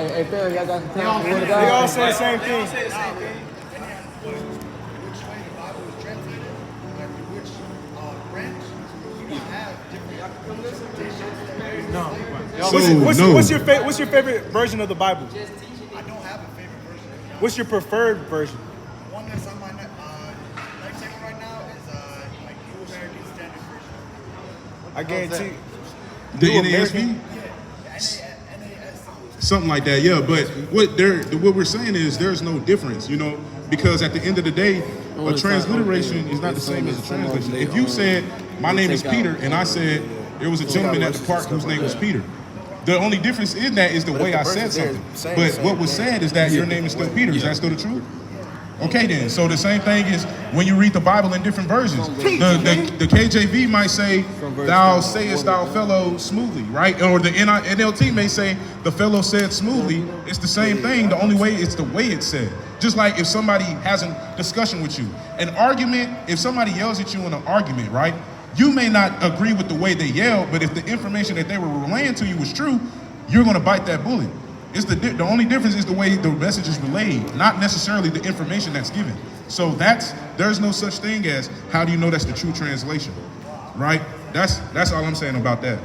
Hey, Phil, y'all got some time for the word of They God? all say the same thing. Which way the Bible was translated, like which branch, you don't have different interpretations. No. What's your favorite version of the Bible? I don't have a favorite version. What's your preferred version? One that's on my life table right now is like New American Standard Version. I guarantee. The New NASB? American? NAS. Something like that, yeah. But what we're saying is there's no difference, you know, because at the end of the day, a transliteration is not the same as a translation. If you said, my name is Peter, and I said, there was a gentleman at the park whose name was Peter. The only difference in that is the way I said something. But what was said is that your name is still Peter. Is that still the truth? Okay then, so the same thing is when you read the Bible in different versions. The KJV might say, thou sayest thou fellow smoothly, right? Or the NLT may say, the fellow said smoothly. It's the same thing, the only way it's the way it's said. Just like if somebody has a discussion with you. An argument, if somebody yells at you in an argument, right? You may not agree with the way they yelled, but if the information that they were relaying to you was true, you're gonna bite that bullet. It's the only difference is the way the message is relayed, not necessarily the information that's given. So there's no such thing as how do you know that's the true translation, right? That's all I'm saying about that.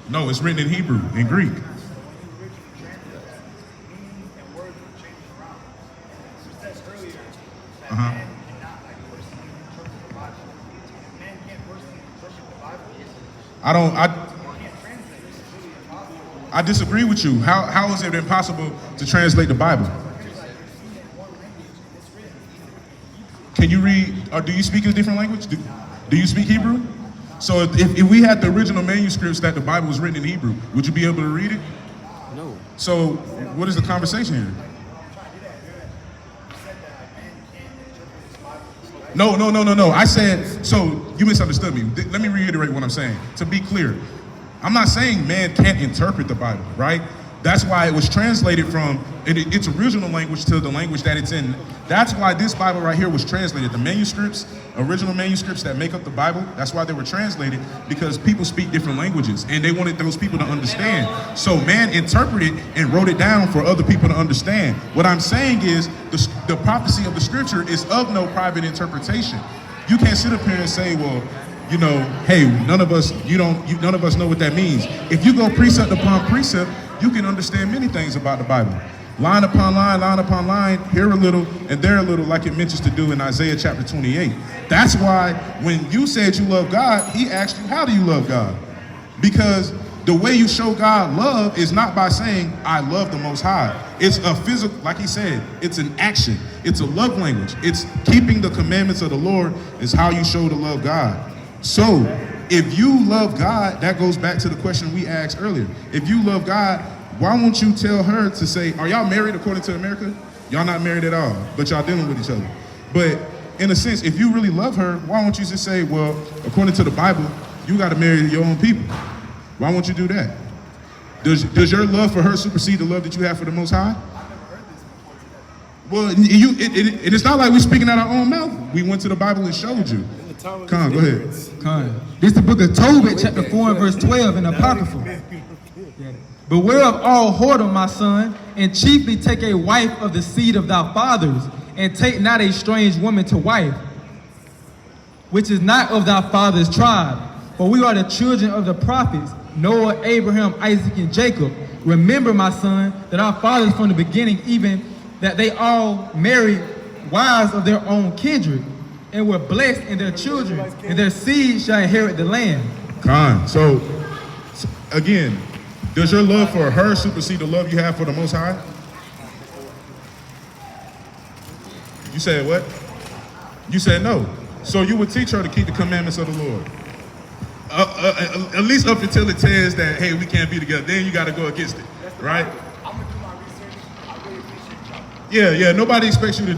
No, it's written in Hebrew, in Greek. I disagree with you. How is it impossible to translate the Bible? Can you read, or do you speak a different language? Do you speak Hebrew? So if we had the original manuscripts that the Bible was written in Hebrew, would you be able to read it? No. So what is the conversation here? No. I said, so you misunderstood me. Let me reiterate what I'm saying. To be clear, I'm not saying man can't interpret the Bible, right? That's why it was translated from its original language to the language that it's in. That's why this Bible right here was translated. The manuscripts, original manuscripts that make up the Bible, that's why they were translated, because people speak different languages and they wanted those people to understand. So man interpreted and wrote it down for other people to understand. What I'm saying is the prophecy of the scripture is of no private interpretation. You can't sit up here and say, well, you know, hey, none of us know what that means. If you go precept upon precept, you can understand many things about the Bible. Line upon line, here a little and there a little, like it mentions to do in Isaiah chapter 28. That's why when you said you love God, he asked you, how do you love God? Because the way you show God love is not by saying, I love the Most High. It's a physical, like he said, it's an action. It's a love language. It's keeping the commandments of the Lord is how you show to love God. So if you love God, that goes back to the question we asked earlier. If you love God, why won't you tell her to say, are y'all married according to America? Y'all not married at all, but y'all dealing with each other. But in a sense, if you really love her, why won't you just say, well, according to the Bible, you got to marry your own people? Why won't you do that? Does your love for her supersede the love that you have for the Most High? Well, it's not like we're speaking out our own mouth. We went to the Bible and showed you. Con, go ahead. Con. This is the book of Tobit, chapter 4 and verse 12 in the Apocrypha. Beware of all whoredom, my son, and chiefly take a wife of the seed of thy fathers, and take not a strange woman to wife, which is not of thy father's tribe. For we are the children of the prophets, Noah, Abraham, Isaac, and Jacob. Remember, my son, that our fathers from the beginning, even that they all married wives of their own kindred, and were blessed in their children, and their seed shall inherit the land. Con. So again, does your love for her supersede the love you have for the Most High? You said what? You said no. So you would teach her to keep the commandments of the Lord. At least up until it says that, hey, we can't be together. Then you got to go against it, right? I'm going to do my research. I really appreciate y'all. Yeah. Nobody expects you to do